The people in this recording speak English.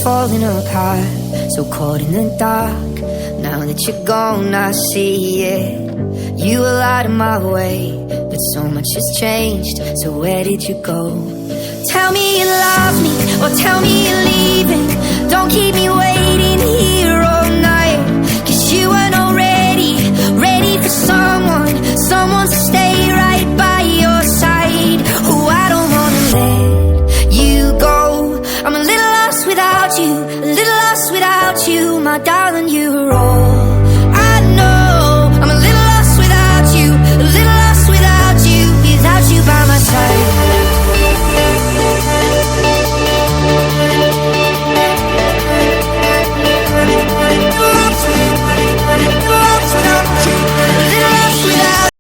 falling apart, so caught in the dark. Now that you're gone, I see it. You were out of my way, but so much has changed. So where did you go? Tell me you love me, or tell me you're leaving. Don't keep me waiting here all night, 'cause you weren't already ready for someone to stay right by your side. Oh, I don't wanna let you go. I'm a little lost without you, a little lost without you, my darling.